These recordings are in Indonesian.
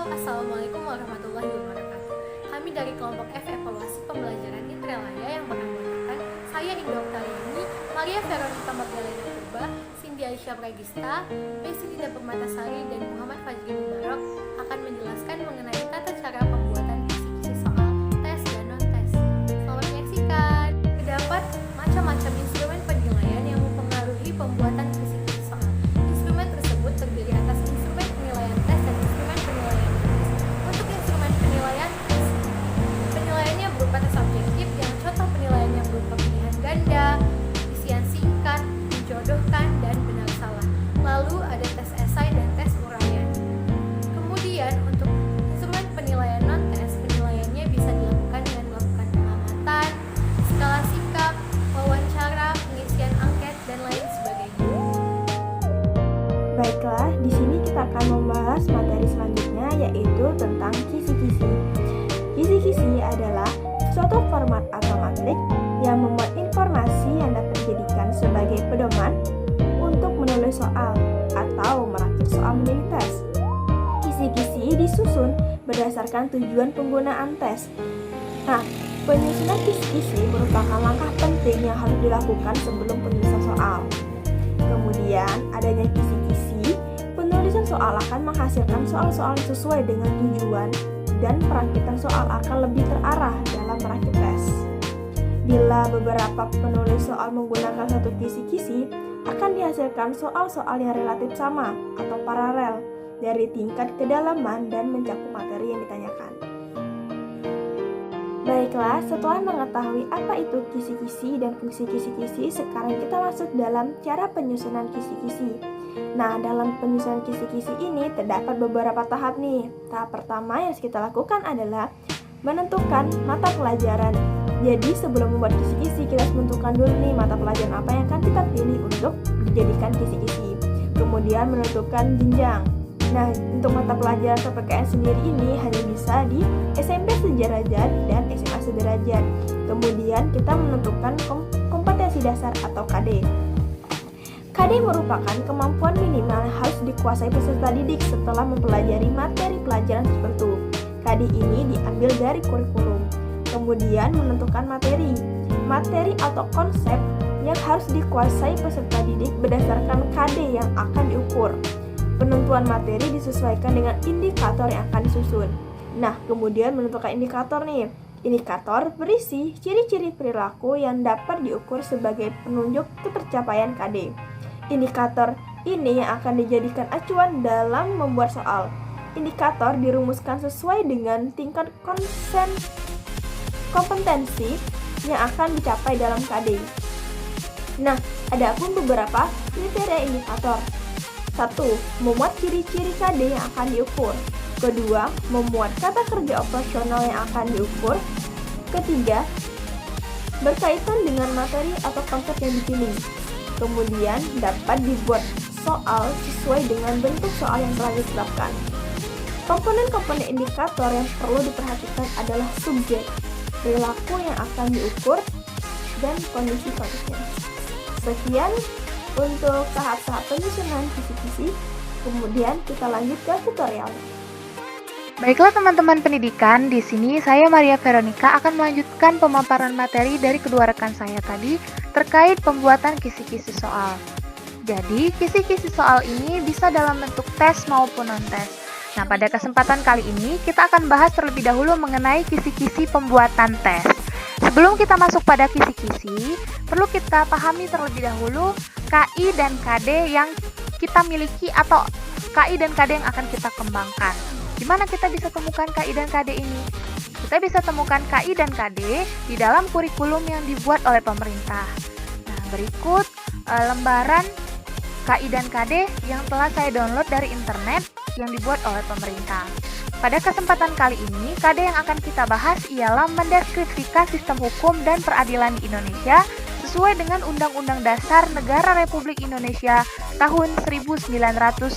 Assalamualaikum warahmatullahi wabarakatuh. Kami dari kelompok F Evaluasi Pembelajaran Indralaya yang beranggotakan saya Indah Oktaliani, Maria Veronica Magdalena Purba, Cindy Aisyah Pragista, Besti Dinda Permatasari, dan Muhammad Fajri Mubarak akan menjelaskan mengenai tata cara pembuatan kisi-kisi soal tes dan non-tes. Selamat menyaksikan. Terdapat macam-macam instrumen penilaian yang mempengaruhi pembuatan kisi-kisi soal. Instrumen tersebut terdiri atas instrumen penilaian tes dan instrumen penilaian non-tes. Untuk instrumen penilaian tes, penilaiannya berupa tes objektif yang contoh penilaiannya berupa pilihan ganda, isian singkat, dijodohkan, dan benar salah. Lalu ada tes esai dan tes uraian. Kemudian untuk instrumen penilaian non-tes, penilaiannya bisa dilakukan dengan melakukan pengamatan, skala sikap, wawancara, pengisian angket, dan lain sebagainya. Baiklah, di sini kita akan membahas materi selanjutnya, yaitu tentang kisi-kisi. Kisi-kisi adalah suatu format atau matrik yang memuat informasi yang dapat dijadikan sebagai pedoman untuk menulis soal atau merakit soal menjadi tes. Kisi-kisi disusun berdasarkan tujuan penggunaan tes. Nah, penyusunan kisi-kisi merupakan langkah penting yang harus dilakukan sebelum penulisan soal. Kemudian, adanya kisi-kisi, penulisan soal akan menghasilkan soal-soal sesuai dengan tujuan dan perakitan soal akan lebih terarah dalam merakit tes. Bila beberapa penulis soal menggunakan satu kisi-kisi, akan dihasilkan soal-soal yang relatif sama atau paralel dari tingkat kedalaman dan mencakup materi yang ditanyakan. Baiklah, setelah mengetahui apa itu kisi-kisi dan fungsi kisi-kisi, sekarang kita masuk dalam cara penyusunan kisi-kisi. Nah, dalam penyusunan kisi-kisi ini terdapat beberapa tahap nih. Tahap pertama yang harus kita lakukan adalah menentukan mata pelajaran. Jadi sebelum membuat kisi-kisi, kita harus menentukan dulu nih mata pelajaran apa yang akan kita pilih untuk dijadikan kisi-kisi. Kemudian menentukan jenjang. Nah, untuk mata pelajaran PPKN sendiri ini hanya bisa di SMP sederajat dan SMA sederajat. Kemudian kita menentukan kompetensi dasar atau KD. KD merupakan kemampuan minimal yang harus dikuasai peserta didik setelah mempelajari materi pelajaran tertentu. KD ini diambil dari kurikulum. Kemudian menentukan materi. Materi atau konsep yang harus dikuasai peserta didik berdasarkan KD yang akan diukur. Penentuan materi disesuaikan dengan indikator yang akan disusun. Nah, kemudian menentukan indikator nih. Indikator berisi ciri-ciri perilaku yang dapat diukur sebagai penunjuk ketercapaian KD. Indikator ini yang akan dijadikan acuan dalam membuat soal. Indikator dirumuskan sesuai dengan tingkat kompetensi yang akan dicapai dalam KD. Nah, ada pun beberapa kriteria indikator. 1. Memuat ciri-ciri KD yang akan diukur. Kedua, memuat kata kerja operasional yang akan diukur. Ketiga, berkaitan dengan materi atau konsep yang dipilih. Kemudian, dapat dibuat soal sesuai dengan bentuk soal yang telah ditetapkan. Komponen-komponen indikator yang perlu diperhatikan adalah subjek, perilaku yang akan diukur, dan kondisi-kondisinya. Sekian untuk tahap-tahap penyusunan kisi-kisi, kemudian kita lanjut ke tutorial. Baiklah teman-teman pendidikan, di sini saya Maria Veronica akan melanjutkan pemaparan materi dari kedua rekan saya tadi terkait pembuatan kisi-kisi soal. Jadi, kisi-kisi soal ini bisa dalam bentuk tes maupun non-tes. Nah, pada kesempatan kali ini kita akan bahas terlebih dahulu mengenai kisi-kisi pembuatan tes. Sebelum kita masuk pada kisi-kisi, perlu kita pahami terlebih dahulu KI dan KD yang kita miliki atau KI dan KD yang akan kita kembangkan. Gimana kita bisa temukan KI dan KD ini? Kita bisa temukan KI dan KD di dalam kurikulum yang dibuat oleh pemerintah. Nah, berikut lembaran KI dan KD yang telah saya download dari internet yang dibuat oleh pemerintah. Pada kesempatan kali ini, KD yang akan kita bahas ialah mendeskripsikan sistem hukum dan peradilan di Indonesia sesuai dengan Undang-Undang Dasar Negara Republik Indonesia tahun 1945.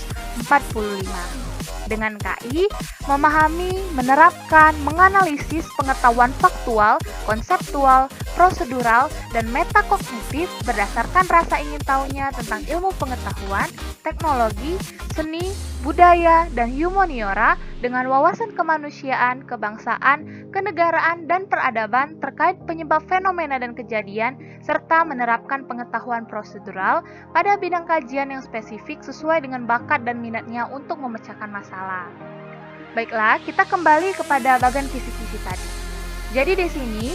Dengan KI, memahami, menerapkan, menganalisis pengetahuan faktual, konseptual, prosedural, dan metakognitif berdasarkan rasa ingin tahunya tentang ilmu pengetahuan, teknologi, seni, budaya, dan humaniora dengan wawasan kemanusiaan, kebangsaan, kenegaraan, dan peradaban terkait penyebab fenomena dan kejadian, serta menerapkan pengetahuan prosedural pada bidang kajian yang spesifik sesuai dengan bakat dan minatnya untuk memecahkan masalah. Baiklah, kita kembali kepada bagian kisi-kisi tadi. Jadi di sini,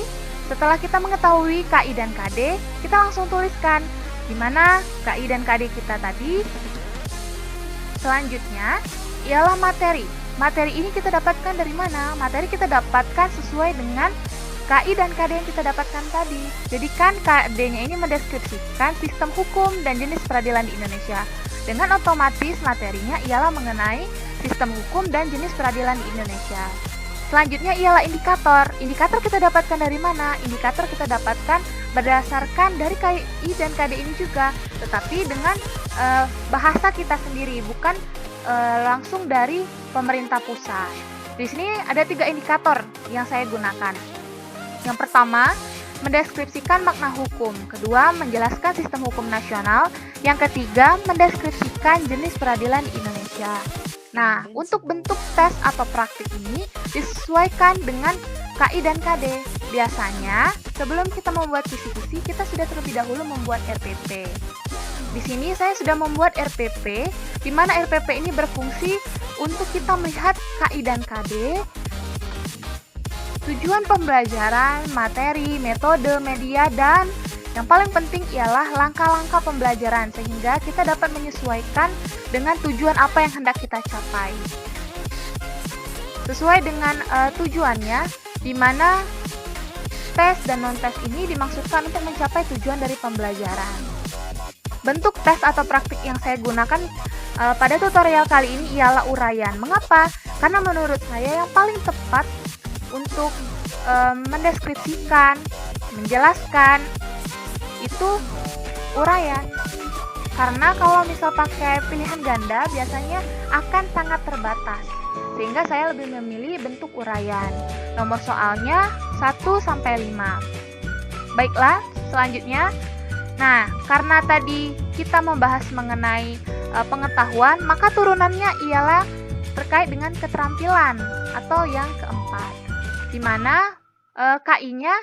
setelah kita mengetahui KI dan KD, kita langsung tuliskan di mana KI dan KD kita tadi. Selanjutnya ialah materi. Materi ini kita dapatkan dari mana? Materi kita dapatkan sesuai dengan KI dan KD yang kita dapatkan tadi. Jadi kan KD-nya ini mendeskripsikan sistem hukum dan jenis peradilan di Indonesia. Dengan otomatis materinya ialah mengenai sistem hukum dan jenis peradilan di Indonesia. Selanjutnya ialah indikator. Indikator kita dapatkan dari mana? Indikator kita dapatkan berdasarkan dari KI dan KD ini juga, tetapi dengan bahasa kita sendiri, bukan langsung dari pemerintah pusat. Di sini ada 3 indikator yang saya gunakan. Yang pertama, mendeskripsikan makna hukum. Kedua, menjelaskan sistem hukum nasional. Yang ketiga, mendeskripsikan jenis peradilan di Indonesia. Nah, untuk bentuk tes atau praktik ini disesuaikan dengan KI dan KD. Biasanya, sebelum kita membuat kisi-kisi, kita sudah terlebih dahulu membuat RPP. Di sini saya sudah membuat RPP, di mana RPP ini berfungsi untuk kita melihat KI dan KD, tujuan pembelajaran, materi, metode, media, dan yang paling penting ialah langkah-langkah pembelajaran sehingga kita dapat menyesuaikan dengan tujuan apa yang hendak kita capai. Sesuai dengan tujuannya, di mana tes dan non-tes ini dimaksudkan untuk mencapai tujuan dari pembelajaran. Bentuk tes atau praktik yang saya gunakan pada tutorial kali ini ialah uraian. Mengapa? Karena menurut saya yang paling tepat untuk mendeskripsikan, menjelaskan itu uraian. Karena kalau misal pakai pilihan ganda biasanya akan sangat terbatas. Sehingga saya lebih memilih bentuk uraian. Nomor soalnya 1-5. Baiklah, selanjutnya. Nah, karena tadi kita membahas mengenai pengetahuan, maka turunannya ialah terkait dengan keterampilan atau yang keempat. Di mana KI-nya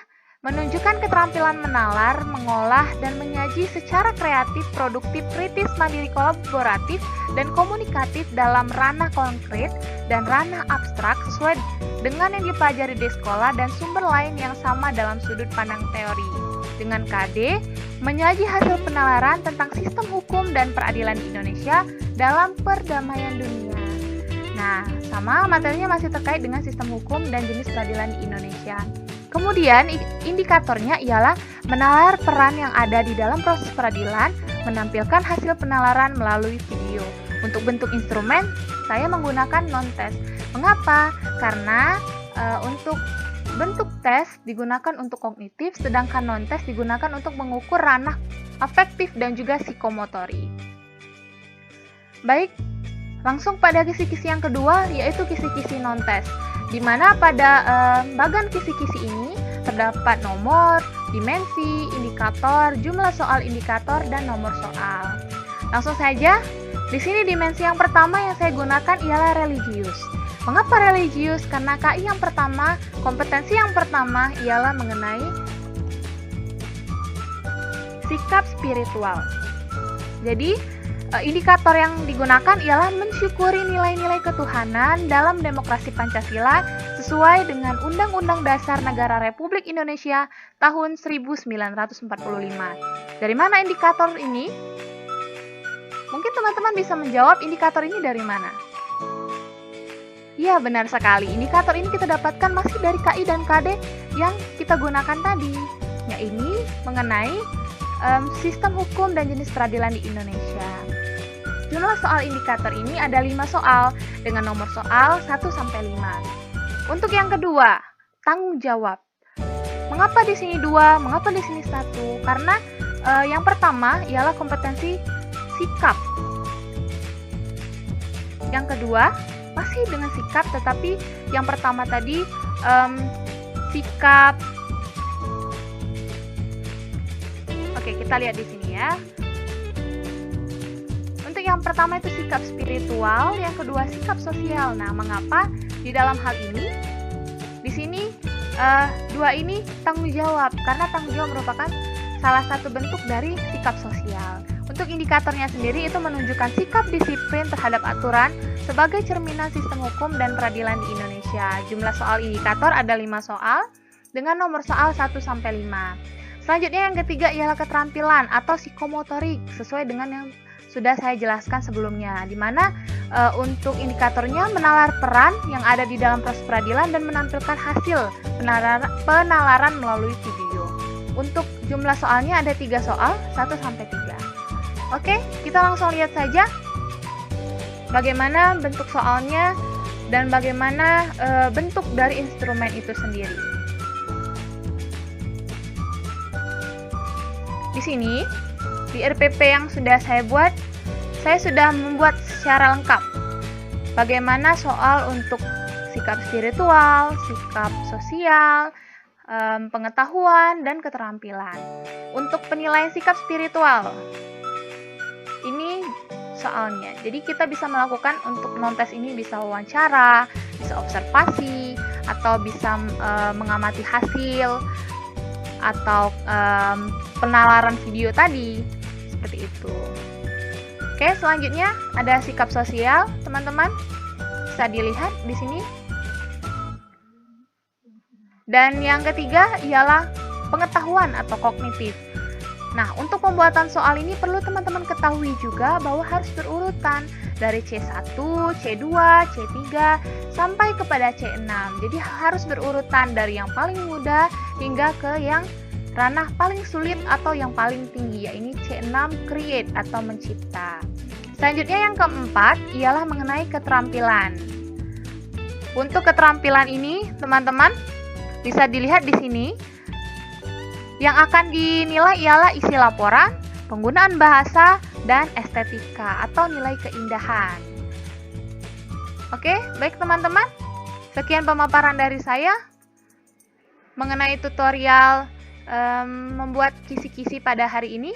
menunjukkan keterampilan menalar, mengolah, dan menyaji secara kreatif, produktif, kritis, mandiri, kolaboratif, dan komunikatif dalam ranah konkret dan ranah abstrak sesuai dengan yang dipelajari di sekolah dan sumber lain yang sama dalam sudut pandang teori. Dengan KD, menyaji hasil penalaran tentang sistem hukum dan peradilan di Indonesia dalam perdamaian dunia. Nah, sama materinya masih terkait dengan sistem hukum dan jenis peradilan di Indonesia. Kemudian, indikatornya ialah menalar peran yang ada di dalam proses peradilan, menampilkan hasil penalaran melalui video. Untuk bentuk instrumen, saya menggunakan non-tes. Mengapa? Karena untuk bentuk tes digunakan untuk kognitif, sedangkan non-tes digunakan untuk mengukur ranah afektif dan juga psikomotori. Baik, langsung pada kisi-kisi yang kedua, yaitu kisi-kisi non-tes. Di mana pada bagian kisi-kisi ini terdapat nomor, dimensi, indikator, jumlah soal indikator, dan nomor soal. Langsung saja, di sini dimensi yang pertama yang saya gunakan ialah religius. Mengapa religius? Karena KI yang pertama, kompetensi yang pertama ialah mengenai sikap spiritual. Jadi, indikator yang digunakan ialah mensyukuri nilai-nilai ketuhanan dalam demokrasi Pancasila sesuai dengan Undang-Undang Dasar Negara Republik Indonesia tahun 1945. Dari mana indikator ini? Mungkin teman-teman bisa menjawab indikator ini dari mana? Ya, benar sekali. Indikator ini kita dapatkan masih dari KI dan KD yang kita gunakan tadi. Yaitu mengenai sistem hukum dan jenis peradilan di Indonesia. Jumlah soal indikator ini ada 5 soal dengan nomor soal 1-5. Untuk yang kedua, tanggung jawab. Mengapa di sini 2, mengapa di sini 1? Karena yang pertama ialah kompetensi sikap. Yang kedua, masih dengan sikap, tetapi yang pertama tadi sikap Oke, kita lihat di sini ya. Untuk yang pertama itu sikap spiritual, yang kedua sikap sosial. Nah, mengapa di dalam hal ini? Di sini dua ini tanggung jawab, karena tanggung jawab merupakan salah satu bentuk dari sikap sosial. Untuk indikatornya sendiri itu menunjukkan sikap disiplin terhadap aturan sebagai cerminan sistem hukum dan peradilan di Indonesia. Jumlah soal indikator ada 5 soal dengan nomor soal 1-5. Selanjutnya yang ketiga ialah keterampilan atau psikomotorik sesuai dengan yang sudah saya jelaskan sebelumnya, di mana untuk indikatornya menalar peran yang ada di dalam proses peradilan dan menampilkan hasil penalaran melalui video. Untuk jumlah soalnya ada 3 soal, 1-3. Oke, kita langsung lihat saja bagaimana bentuk soalnya dan bagaimana bentuk dari instrumen itu sendiri. Di sini, di RPP yang sudah saya buat, saya sudah membuat secara lengkap bagaimana soal untuk sikap spiritual, sikap sosial, pengetahuan, dan keterampilan. Untuk penilaian sikap spiritual, ini soalnya. Jadi kita bisa melakukan untuk non-tes ini bisa wawancara, bisa observasi, atau bisa mengamati hasil, atau penalaran video tadi, seperti itu. Oke, selanjutnya ada sikap sosial, teman-teman. Bisa dilihat di sini. Dan yang ketiga ialah pengetahuan atau kognitif. Nah, untuk pembuatan soal ini perlu teman-teman ketahui juga bahwa harus berurutan dari C1, C2, C3, sampai kepada C6. Jadi harus berurutan dari yang paling mudah hingga ke yang ranah paling sulit atau yang paling tinggi, yaitu C6 create atau mencipta. Selanjutnya yang keempat ialah mengenai keterampilan. Untuk keterampilan ini, teman-teman bisa dilihat di sini. Yang akan dinilai ialah isi laporan, penggunaan bahasa, dan estetika atau nilai keindahan. Oke, baik teman-teman. Sekian pemaparan dari saya mengenai tutorial membuat kisi-kisi pada hari ini.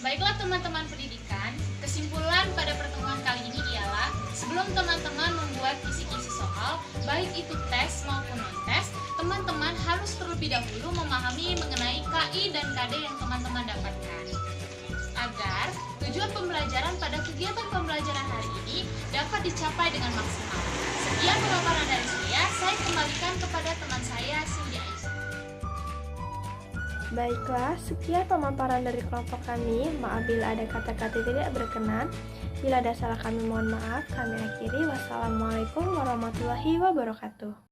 Baiklah teman-teman pendidikan, kesimpulan pada pertemuan kali ini ialah sebelum teman-teman membuat kisi-kisi soal, baik itu tes maupun non-tes, teman-teman harus terlebih dahulu memahami mengenai KI dan KD yang teman-teman dapatkan, agar tujuan pembelajaran pada kegiatan pembelajaran hari ini dapat dicapai dengan maksimal. Sekian pemaparan dari saya kembalikan kepada teman saya, Cindy Aisyah. Baiklah, sekian pemaparan dari kelompok kami. Maaf bila ada kata-kata tidak berkenan. Bila ada salah kami mohon maaf. Kami akhiri. Wassalamualaikum warahmatullahi wabarakatuh.